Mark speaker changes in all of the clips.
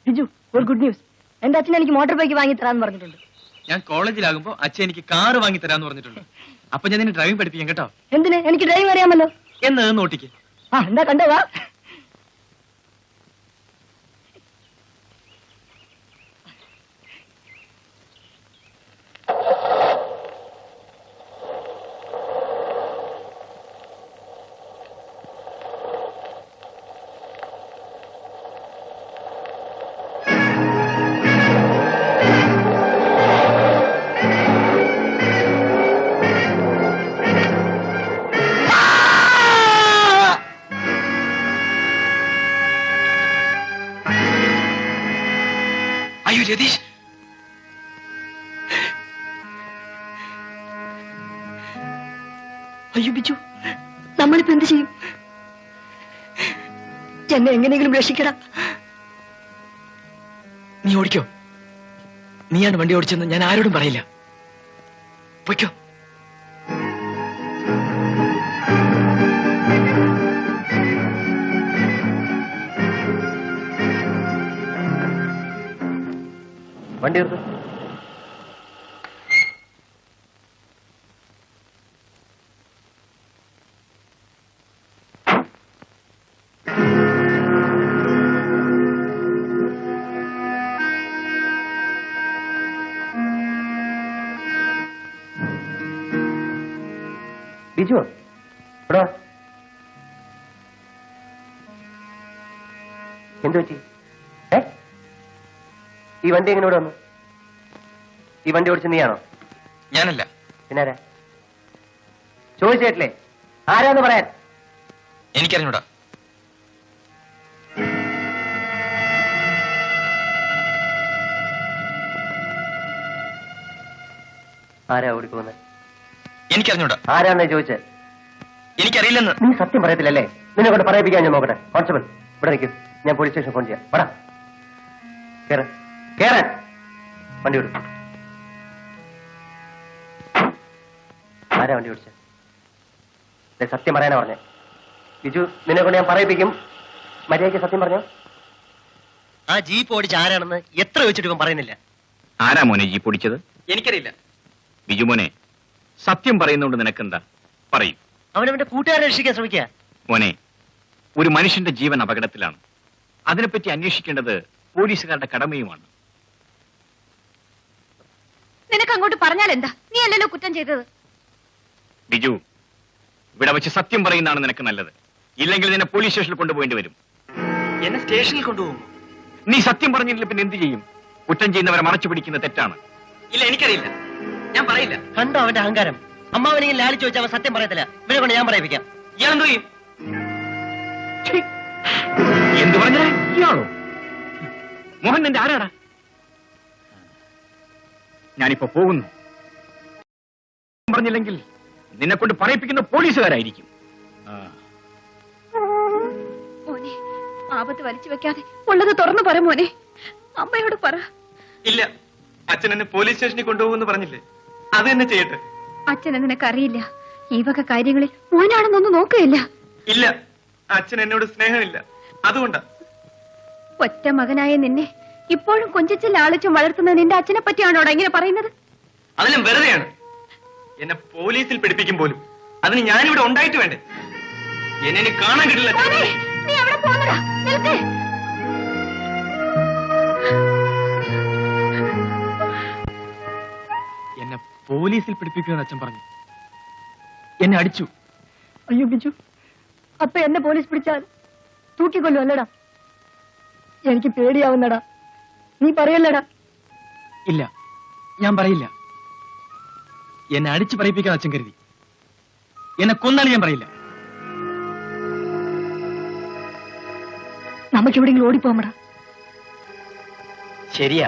Speaker 1: ബിജു, ഒരു good news. എന്റെ അച്ഛൻ എനിക്ക് മോട്ടോർ ബൈക്ക് വാങ്ങി തരാന്ന് പറഞ്ഞിട്ടുണ്ട്.
Speaker 2: ഞാൻ കോളേജിലാകുമ്പോ അച്ഛൻ എനിക്ക് കാറ് വാങ്ങി തരാന്ന് പറഞ്ഞിട്ടുണ്ട്. അപ്പൊ ഞാൻ നിന്നെ ഡ്രൈവിംഗ് പഠിപ്പിക്കാം കേട്ടോ.
Speaker 1: എന്തിന്? എനിക്ക് ഡ്രൈവിംഗ് അറിയാമല്ലോ.
Speaker 2: എന്ന് നോട്ടിക്ക്.
Speaker 1: എന്താ കണ്ടോ? വാ.
Speaker 2: അയ്യോ രതീഷ്,
Speaker 1: അയ്യോ ബിജു, നമ്മളിപ്പോ എന്ത് ചെയ്യും? എന്നെ എങ്ങനെയെങ്കിലും രക്ഷിക്കടാ.
Speaker 2: നീ ഓടിക്കോ. നീയാണ് വണ്ടി ഓടിച്ചെന്ന് ഞാൻ ആരോടും പറയില്ല. പൊയ്ക്കോ.
Speaker 3: വണ്ടി എടുത്തു. ബിജു, ഇവിടെ എന്തു പറ്റി? ഈ വണ്ടി എങ്ങനെ ഇവിടെ വന്നു? ഈ വണ്ടി ഓടിച്ച നീയാണോ?
Speaker 2: ഞാനല്ല.
Speaker 3: പിന്നാരാ? ചോദിച്ചേട്ടില്ലേ, ആരാന്ന് പറയാൻ?
Speaker 2: എനിക്കറിഞ്ഞൂടാ.
Speaker 3: ആരാ ഓടിക്കുന്നത്?
Speaker 2: എനിക്കറിഞ്ഞൂടാ.
Speaker 3: ആരാന്നേ ചോദിച്ചേ?
Speaker 2: എനിക്കറിയില്ലെന്ന്.
Speaker 3: നീ സത്യം പറയത്തില്ലല്ലേ? നിന്നെ കൊണ്ട് പറയിപ്പിക്കാൻ ഞാൻ നോക്കട്ടെ. കോൺസ്റ്റബിൾ, ഇവിടെ നിൽക്കും. ഞാൻ പോലീസ് സ്റ്റേഷൻ ഫോൺ ചെയ്യാം. വടാ, കേറാൻ. വണ്ടി വിടും. ആരാ വണ്ടി ഓടിച്ചേ? സത്യം പറയാനാ പറഞ്ഞേ. ബിജു, നിന്നെ കൊണ്ട് ഞാൻ പറയിപ്പിക്കും. മര്യാദയ്ക്ക് സത്യം പറഞ്ഞോ. ആ ജീപ്പ് ഓടിച്ച ആരാണെന്ന് എത്ര വെച്ചിട്ട് ഇവൻ പറയുന്നില്ല.
Speaker 4: ആരാ മോനെ ജീപ്പ് ഓടിച്ചത്?
Speaker 2: എനിക്കറിയില്ല.
Speaker 4: ബിജു മോനെ, സത്യം പറയുന്നോണ്ട് നിനക്കെന്താ? പറയും.
Speaker 3: അവനവന്റെ കൂട്ടുകാരെ രക്ഷിക്കാൻ ശ്രമിക്കുക.
Speaker 4: മോനെ, ഒരു മനുഷ്യന്റെ ജീവൻ അപകടത്തിലാണ്. അതിനെപ്പറ്റി അന്വേഷിക്കേണ്ടത് പോലീസുകാരുടെ കടമയുമാണ്.
Speaker 5: നിനക്ക് അങ്ങോട്ട് പറഞ്ഞാൽ എന്താ? നീ അല്ലല്ലോ കുറ്റം ചെയ്തത്.
Speaker 4: ബിജു, ഇവിടെ വെച്ച് സത്യം പറയുന്നതാണ് നിനക്ക് നല്ലത്. ഇല്ലെങ്കിൽ നിന്നെ പോലീസ് സ്റ്റേഷനിൽ കൊണ്ടുപോകേണ്ടി വരും.
Speaker 2: എന്നെ സ്റ്റേഷനിൽ കൊണ്ടുപോകും.
Speaker 4: നീ സത്യം പറഞ്ഞില്ല പിന്നെ എന്ത് ചെയ്യും? കുറ്റം ചെയ്യുന്നവരെ മറച്ചു പിടിക്കുന്ന തെറ്റാണ്.
Speaker 2: ഇല്ല, എനിക്കറിയില്ല. ഞാൻ പറയില്ല.
Speaker 3: കണ്ടോ അവന്റെ അഹങ്കാരം? അമ്മാവനെങ്കിൽ ലാലിച്ചു വെച്ചാൽ അവൻ സത്യം പറയത്തില്ല. ഇവരെ കൊണ്ട് ഞാൻ പറയിപ്പിക്കാം.
Speaker 2: ഇയാളെന്തോ ചെയ്യും?
Speaker 4: എന്ത് പറഞ്ഞാ? ഇയാളോ? മോഹൻ നിന്റെ ആരാടാ? ഞാനിപ്പോ പോകുന്നു. പറഞ്ഞില്ലെങ്കിൽ നിന്നെ കൊണ്ട് പറയിപ്പിക്കുന്ന പോലീസുകാരായിരിക്കും.
Speaker 5: മോനെ, ആപത്ത് വലിച്ചു വെക്കാതെ ഉള്ളത് തുറന്നു പറ മോനെ. അമ്മയോട് പറ.
Speaker 2: ഇല്ല, അച്ഛൻ എന്നെ പോലീസ് സ്റ്റേഷനിൽ കൊണ്ടുപോകുമെന്ന് പറഞ്ഞില്ലേ? അത് തന്നെ ചെയ്യട്ടെ.
Speaker 5: അച്ഛനെ നിനക്കറിയില്ല. ഈ വക കാര്യങ്ങളിൽ മോനാണെന്നൊന്നും നോക്കുകയില്ല.
Speaker 2: ഇല്ല, അച്ഛൻ എന്നോട് സ്നേഹമില്ല. അതുകൊണ്ടാ.
Speaker 5: ഒറ്റ മകനായ നിന്നെ ഇപ്പോഴും കൊഞ്ചിച്ച് ലാളിച്ചും വളർത്തുന്ന നിന്റെ അച്ഛനെ പറ്റിയാണോടാ ഇങ്ങനെ പറയുന്നത്?
Speaker 2: അതെല്ലാം വെറുതെയാണ്. എന്നെ പോലീസിൽ പിടിപ്പിക്കും പോലും. അതിന് ഞാനിവിടെ ഉണ്ടായിട്ട് വേണ്ടേ? എന്നെ കാണാൻ കിട്ടില്ല.
Speaker 5: നീ എവിടെ പോകുന്നടാ? നിൽക്ക്.
Speaker 2: എന്നെ പോലീസിൽ പിടിപ്പിക്കുമെന്ന് അച്ഛൻ പറഞ്ഞു. എന്നെ അടിച്ചു.
Speaker 1: അയ്യോ ബിജു, അപ്പൊ എന്നെ പോലീസ് പിടിച്ചാൽ തൂക്കിക്കൊല്ലും അല്ലടാ? എനിക്ക് പേടിയാവുന്നടാ. നീ പറയല്ലടാ.
Speaker 2: ഇല്ല, ഞാൻ പറയില്ല. എന്നെ അടിച്ചു പറയിപ്പിക്കാൻ അച്ഛൻ കരുതി. എന്നെ കൊന്നാൽ ഞാൻ പറയില്ല.
Speaker 1: നമുക്ക് എവിടെയെങ്കിലും ഓടിപ്പോമടാ.
Speaker 2: ശരിയാ,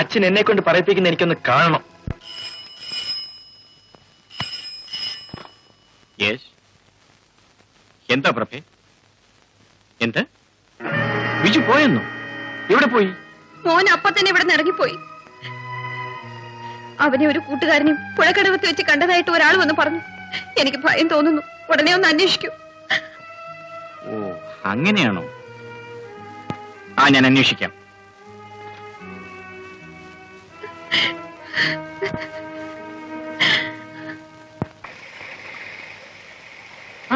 Speaker 2: അച്ഛൻ എന്നെ കൊണ്ട് പറയിപ്പിക്കുന്ന എനിക്കൊന്ന് കാണണം.
Speaker 4: എന്താ പ്രഭേ? എന്ത്? ബിജു പോയെന്നോ? എവിടെ പോയി?
Speaker 5: മോൻ അപ്പൊ തന്നെ ഇവിടെ നിന്ന് ഇറങ്ങിപ്പോയി. അവനെ ഒരു കൂട്ടുകാരനെയും പുഴക്കടവത്ത് വെച്ച് കണ്ടതായിട്ട് ഒരാൾ വന്ന് പറഞ്ഞു. എനിക്ക് ഭയം തോന്നുന്നു. ഉടനെ ഒന്ന് അന്വേഷിക്കൂ.
Speaker 4: ഓ, അങ്ങനെയാണോ? ഞാൻ അന്വേഷിക്കാം.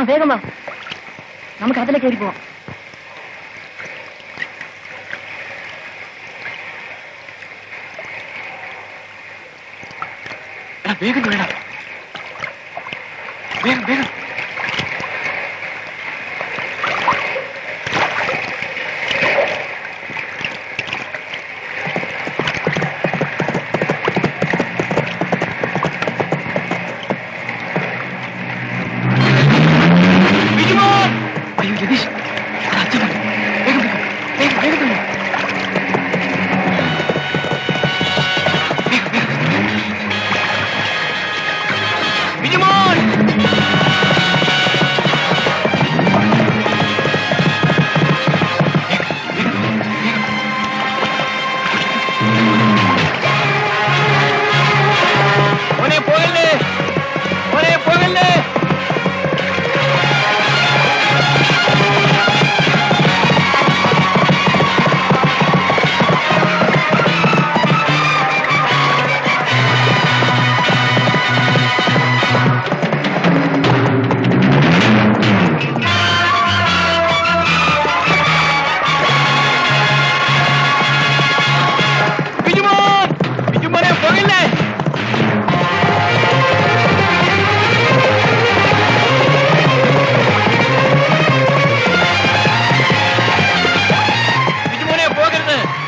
Speaker 1: വേഗം വാ, നമുക്ക് അതിലെ കയറി പോവാം.
Speaker 2: വേഗം വേണം, വേഗം വേഗം. അയ്യോ ജതീഷ്, അച്ഛൻ വേഗം വേഗം വേഗം വേഗം.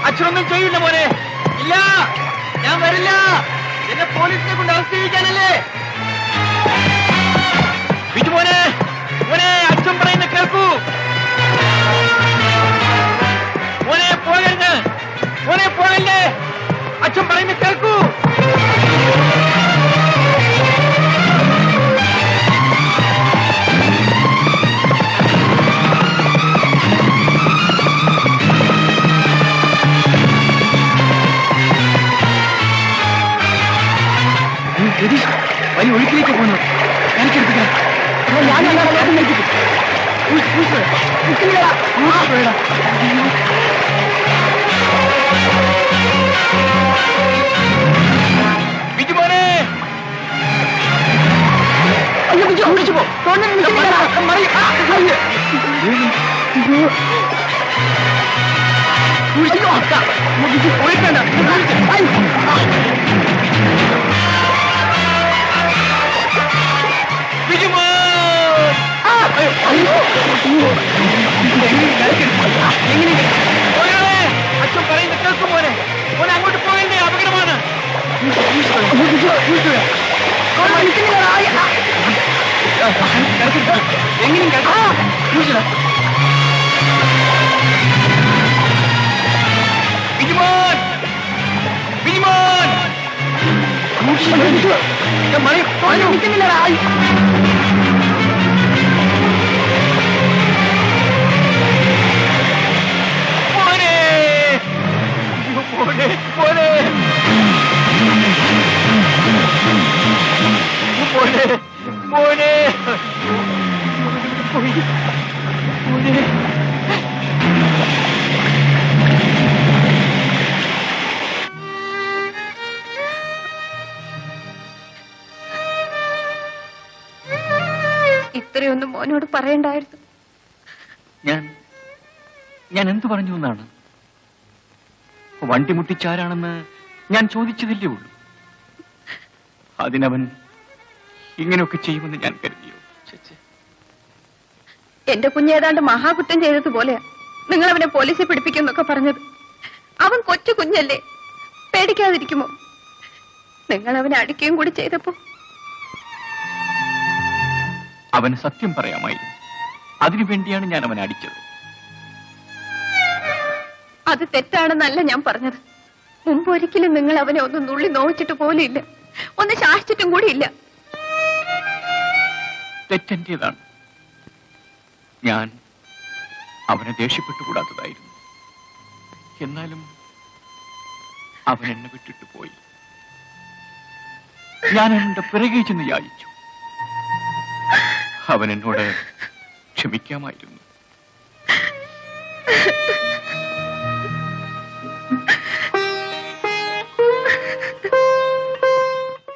Speaker 2: അച്ഛനൊന്നും ചെയ്യില്ല മോനെ. ഇല്ല, ഞാൻ വരില്ല. എന്നെ പോലീസിനെ കൊണ്ട് അറസ്റ്റ് ചെയ്യിക്കാനല്ലേ? ബിജു മോനെ, മോനെ അച്ഛൻ പറയുന്ന കേൾക്കൂ. മോനെ പോകരുത്, മോനെ പോകല്ലേ. അച്ഛൻ പറയുന്ന കേൾക്കൂ. വലിയ ഒഴുക്കിലേക്ക് പോകുന്നു. എനിക്കെടുത്തില്ല. ബിജുമോനെ, അച്ഛൻ പറയുന്ന കേൾക്കും മോനെ. മോനെ അങ്ങോട്ട് പോകണ്ടേ, അപകടമാണ്. എങ്ങനെയും ബിജുമോൻ, ബിജുമോൻ, നിൽക്കുന്നില്ലടാ. മോനെ, മോനെ, മോനെ, മോനെ, പോയി, മോനെ.
Speaker 5: ഇത്രയൊന്നും മോനോട് പറയണ്ടായിരുന്നു.
Speaker 2: ഞാൻ എന്തു പറഞ്ഞു എന്നാണ്? വണ്ടി മുട്ടിച്ചാരാണെന്ന് ഞാൻ ചോദിച്ചതില്ലേ ഉള്ളൂ. അതിനവൻ ഇങ്ങനെയൊക്കെ ചെയ്യുമെന്ന് ഞാൻ കരുതിയോ?
Speaker 5: എന്റെ കുഞ്ഞ് ഏതാണ്ട് മഹാകുറ്റം ചെയ്തതുപോലെയാ നിങ്ങൾ അവനെ പോലീസിൽ പിടിപ്പിക്കുമെന്നൊക്കെ പറഞ്ഞത്. അവൻ കൊച്ചു കുഞ്ഞല്ലേ, പേടിക്കാതിരിക്കുമോ? നിങ്ങൾ അവനെ അടിക്കുകയും കൂടി ചെയ്തപ്പോ
Speaker 2: അവന് സത്യം പറയാമായിരുന്നു. അതിനുവേണ്ടിയാണ് ഞാൻ അവനെ അടിച്ചത്.
Speaker 5: അത് തെറ്റാണെന്നല്ല ഞാൻ പറഞ്ഞത്. മുമ്പ് ഒരിക്കലും നിങ്ങൾ അവനെ ഒന്ന് നുള്ളി നോവിച്ചിട്ട് പോലും ഇല്ല, ഒന്ന് ശാസിച്ചിട്ടും കൂടി ഇല്ല.
Speaker 2: തെറ്റെന്റേതാണ്. ഞാൻ അവനെ ദേഷ്യപ്പെട്ടുകൂടാത്തതായിരുന്നു. എന്നാലും അവൻ എന്നെ വിട്ടിട്ട് പോയി. ഞാൻ അവന്റെ പിറകെ ചെന്ന് യാചിച്ചു. അവൻ എന്നോട് ക്ഷമിക്കാമായിരുന്നു.